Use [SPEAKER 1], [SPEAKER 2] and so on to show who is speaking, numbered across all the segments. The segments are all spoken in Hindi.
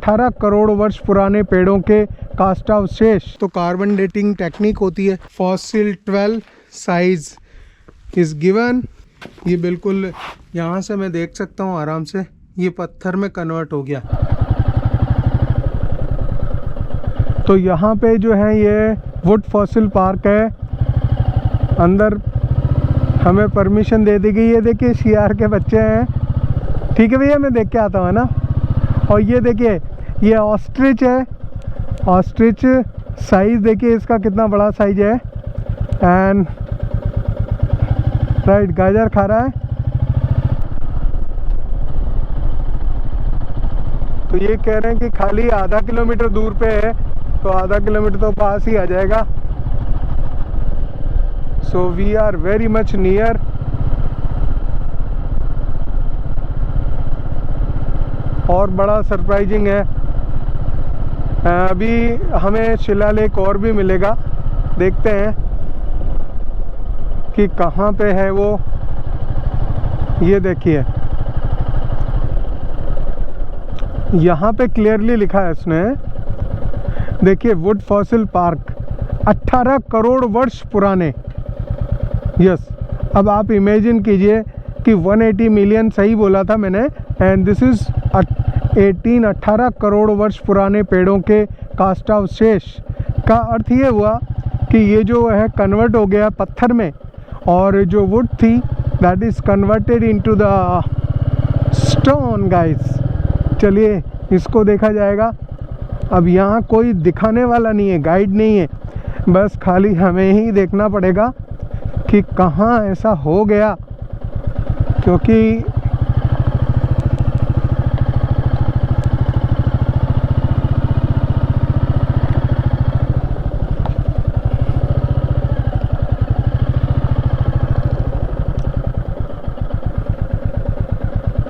[SPEAKER 1] 18 करोड़ वर्ष पुराने पेड़ों के काष्ठावशेष। तो कार्बन डेटिंग टेक्निक होती है। Fossil 12 size is given. ये बिल्कुल यहाँ से मैं देख सकता हूँ आराम से, ये पत्थर में कन्वर्ट हो गया। तो यहाँ पे जो है ये वुड फॉसिल पार्क है। अंदर हमें परमिशन दे दी गई है। देखिए शियार के बच्चे हैं। ठीक है भैया, मैं देख के आता हूँ ना। और ये देखिए ये ऑस्ट्रिच है। ऑस्ट्रिच साइज़ देखिए इसका कितना बड़ा साइज है। एंड राइट, गाजर खा रहा है। तो ये कह रहे हैं कि खाली आधा किलोमीटर दूर पे है, तो आधा किलोमीटर तो पास ही आ जाएगा। So we are very much near. और बड़ा सरप्राइजिंग है, अभी हमें शिलालेख और भी मिलेगा। देखते हैं कि कहाँ पे है वो। ये देखिए यहाँ पे क्लियरली लिखा है इसने, देखिए वुड फॉसिल पार्क 18 करोड़ वर्ष पुराने। यस, अब आप इमेजिन कीजिए कि 180 मिलियन सही बोला था मैंने, एंड दिस इज 18 करोड़ वर्ष पुराने पेड़ों के काष्ठावशेष। का अर्थ ये हुआ कि ये जो है कन्वर्ट हो गया पत्थर में, और जो वुड थी that is converted into the stone guys. चलिए इसको देखा जाएगा। अब यहाँ कोई दिखाने वाला नहीं है, गाइड नहीं है, बस खाली हमें ही देखना पड़ेगा कि कहाँ ऐसा हो गया। क्योंकि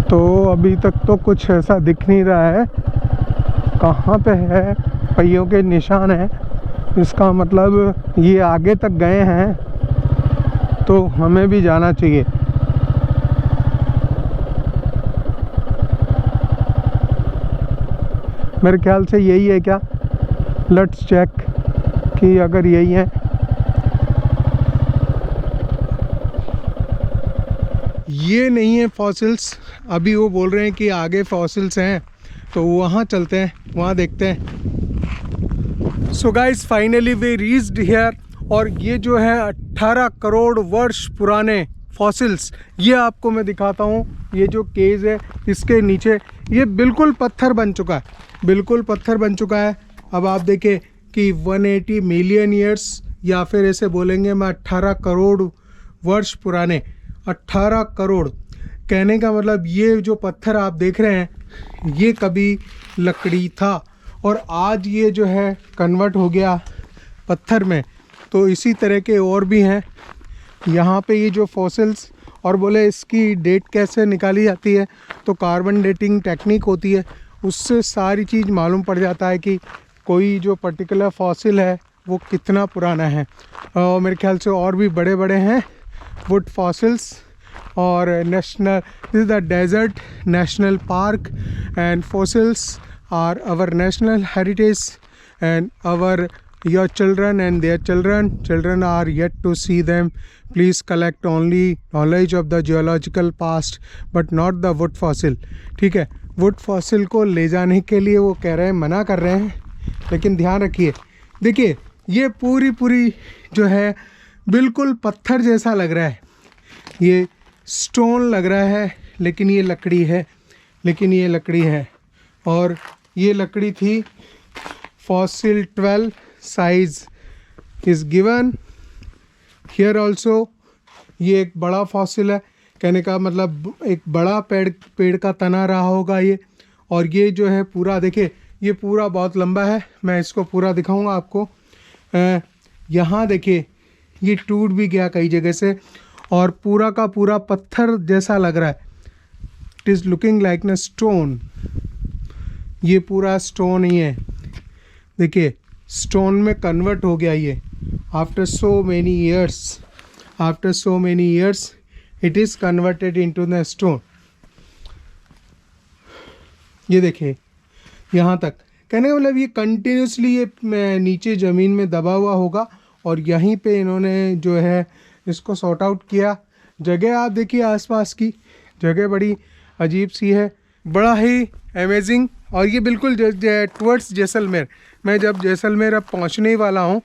[SPEAKER 1] तो अभी तक तो कुछ ऐसा दिख नहीं रहा है। कहाँ पे है, पहियों के निशान हैं, इसका मतलब ये आगे तक गए हैं, तो हमें भी जाना चाहिए। मेरे ख्याल से यही है क्या? लेट्स चेक कि अगर यही है। ये नहीं है फॉसिल्स, अभी वो बोल रहे हैं कि आगे फॉसिल्स हैं, तो वहाँ चलते हैं, वहाँ देखते हैं। So guys finally we reached here. और ये जो है 18 करोड़ वर्ष पुराने फॉसिल्स, ये आपको मैं दिखाता हूँ। ये जो केज है इसके नीचे ये बिल्कुल पत्थर बन चुका है, बिल्कुल पत्थर बन चुका है। अब आप देखें कि 180 मिलियन ईयर्स, या फिर ऐसे बोलेंगे मैं 18 करोड़ वर्ष पुराने। 18 करोड़ कहने का मतलब ये जो पत्थर आप देख रहे हैं ये कभी लकड़ी था, और आज ये जो है कन्वर्ट हो गया पत्थर में। तो इसी तरह के और भी हैं यहाँ पे ये जो फॉसिल्स। और बोले इसकी डेट कैसे निकाली जाती है, तो कार्बन डेटिंग टेक्निक होती है, उससे सारी चीज़ मालूम पड़ जाता है कि कोई जो पर्टिकुलर फॉसिल है वो कितना पुराना है। और मेरे ख्याल से और भी बड़े बड़े हैं वुड फॉसिल्स। और national, this is the desert national park, and fossils are our national heritage, and our your children and their children are yet to see them. Please collect only knowledge of the geological past but not the wood fossil. ठीक है, वुड फॉसिल को ले जाने के लिए वो कह रहे हैं, मना कर रहे हैं, लेकिन ध्यान रखिए। देखिए ये पूरी जो है बिल्कुल पत्थर जैसा लग रहा है, ये स्टोन लग रहा है, लेकिन ये लकड़ी है, लेकिन ये लकड़ी है। और ये लकड़ी थी। Fossil 12 size is given here also. ये एक बड़ा फॉसिल है, कहने का मतलब एक बड़ा पेड़ का तना रहा होगा ये। और ये जो है पूरा देखिए, ये पूरा बहुत लंबा है, मैं इसको पूरा दिखाऊंगा आपको। यहाँ देखिए ये टूट भी गया कई जगह से, और पूरा का पूरा पत्थर जैसा लग रहा है। इट इज़ लुकिंग लाइक न स्टोन। ये पूरा स्टोन ही है, देखिए स्टोन में कन्वर्ट हो गया ये। After so many years, after so many years it is converted into the stone. ये देखिए, यहाँ तक। कहने का मतलब ये कंटिन्यूसली ये नीचे ज़मीन में दबा हुआ होगा और यहीं पे इन्होंने जो है इसको सॉर्ट आउट किया। जगह आप देखिए, आसपास की जगह बड़ी अजीब सी है, बड़ा ही अमेजिंग। और ये बिल्कुल टुवर्ड्स जैसलमेर, मैं जब जैसलमेर अब पहुंचने ही वाला हूं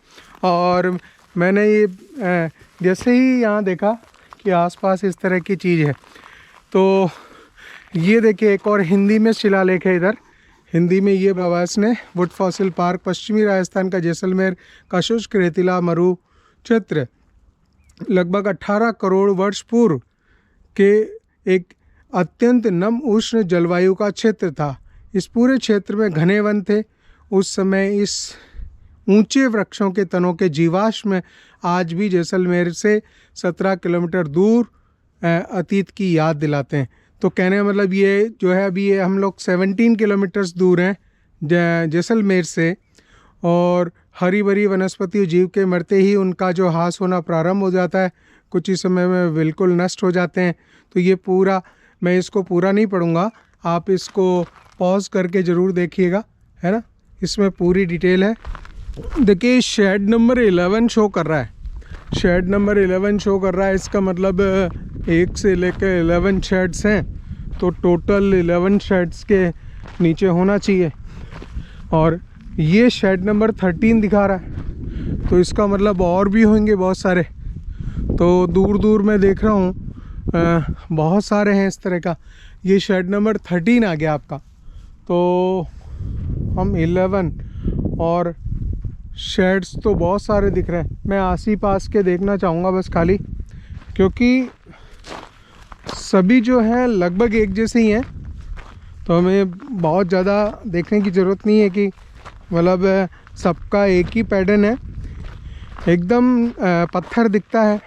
[SPEAKER 1] और मैंने ये जैसे ही यहाँ देखा कि आसपास इस तरह की चीज़ है, तो ये देखिए एक और हिंदी में शिलालेख है इधर। हिंदी में ये प्रवास ने वुड फॉसिल पार्क पश्चिमी राजस्थान का जैसलमेर का शुष्क रेतीला मरु क्षेत्र लगभग 18 करोड़ वर्ष पूर्व के एक अत्यंत नम उष्ण जलवायु का क्षेत्र था। इस पूरे क्षेत्र में घने वन थे। उस समय इस ऊंचे वृक्षों के तनों के जीवाश्म आज भी जैसलमेर से 17 किलोमीटर दूर अतीत की याद दिलाते हैं। तो कहने का मतलब ये जो है, अभी ये हम लोग 17 किलोमीटर्स दूर हैं जैसलमेर से, और हरी भरी वनस्पति जीव के मरते ही उनका जो ह्रास होना प्रारंभ हो जाता है, कुछ ही समय में बिल्कुल नष्ट हो जाते हैं। तो ये पूरा, मैं इसको पूरा नहीं पढ़ूंगा, आप इसको पॉज करके ज़रूर देखिएगा, है ना, इसमें पूरी डिटेल है। देखिए शेड नंबर 11 शो कर रहा है, शेड नंबर 11 शो कर रहा है। इसका मतलब 1 से लेकर 11 शेड्स हैं, तो टोटल 11 शेड्स के नीचे होना चाहिए। और ये शेड नंबर 13 दिखा रहा है, तो इसका मतलब और भी होंगे बहुत सारे। तो दूर दूर मैं देख रहा हूँ बहुत सारे हैं इस तरह का। ये शेड नंबर 13 आ गया आपका, तो हम 11 और शेड्स तो बहुत सारे दिख रहे हैं। मैं आसी पास के देखना चाहूँगा बस खाली, क्योंकि सभी जो है लगभग एक जैसे ही हैं, तो हमें बहुत ज़्यादा देखने की ज़रूरत नहीं है कि मतलब सबका एक ही पैटर्न है। एकदम पत्थर दिखता है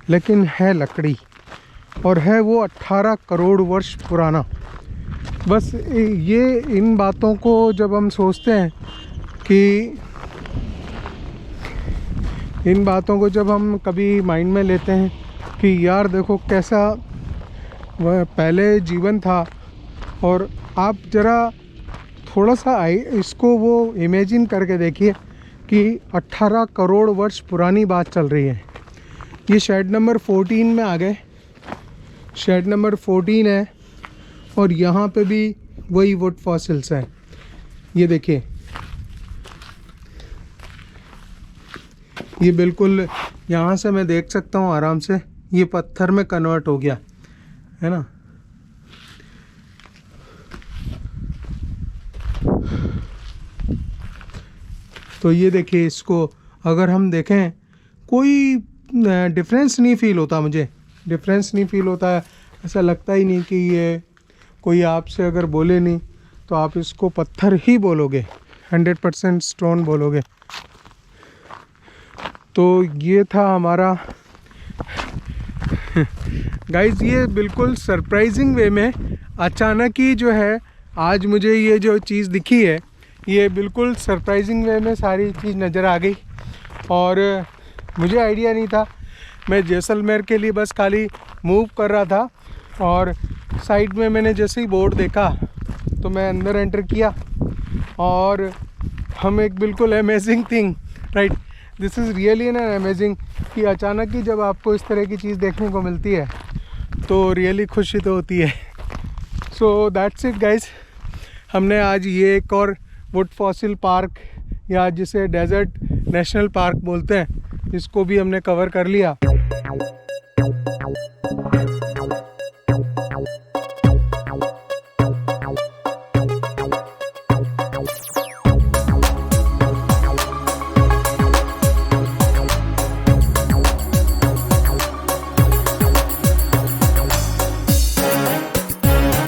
[SPEAKER 1] लेकिन है लकड़ी, और है वो 18 करोड़ वर्ष पुराना। बस ये इन बातों को जब हम सोचते हैं कि इन बातों को जब हम कभी माइंड में लेते हैं कि यार देखो कैसा वह पहले जीवन था, और आप ज़रा थोड़ा सा इसको वो इमेजिन करके देखिए कि 18 करोड़ वर्ष पुरानी बात चल रही है। ये शेड नंबर 14 में आ गए, शेड नंबर 14 है, और यहाँ पे भी वही वुड फॉसिल्स हैं। ये देखिए, ये बिल्कुल यहाँ से मैं देख सकता हूँ आराम से, ये पत्थर में कन्वर्ट हो गया है ना। तो ये देखिए, इसको अगर हम देखें कोई डिफरेंस नहीं फील होता, मुझे डिफरेंस नहीं फील होता है। ऐसा लगता ही नहीं कि ये कोई आपसे अगर बोले नहीं तो आप इसको पत्थर ही बोलोगे, 100% स्टोन बोलोगे। तो ये था हमारा गाइस, ये बिल्कुल सरप्राइजिंग वे में अचानक ही जो है आज मुझे ये जो चीज़ दिखी है, ये बिल्कुल सरप्राइजिंग वे में सारी चीज़ नज़र आ गई, और मुझे आइडिया नहीं था। मैं जैसलमेर के लिए बस खाली मूव कर रहा था, और साइड में मैंने जैसे ही बोर्ड देखा तो मैं अंदर एंटर किया, और हम एक बिल्कुल amazing thing, right, this is really an amazing, कि अचानक ही जब आपको इस तरह की चीज़ देखने को मिलती है तो रियली खुशी तो होती है। सो दैट्स इट गाइस, हमने आज ये एक और वुड फॉसिल पार्क, या जिसे डेजर्ट नेशनल पार्क बोलते हैं, इसको भी हमने कवर कर लिया।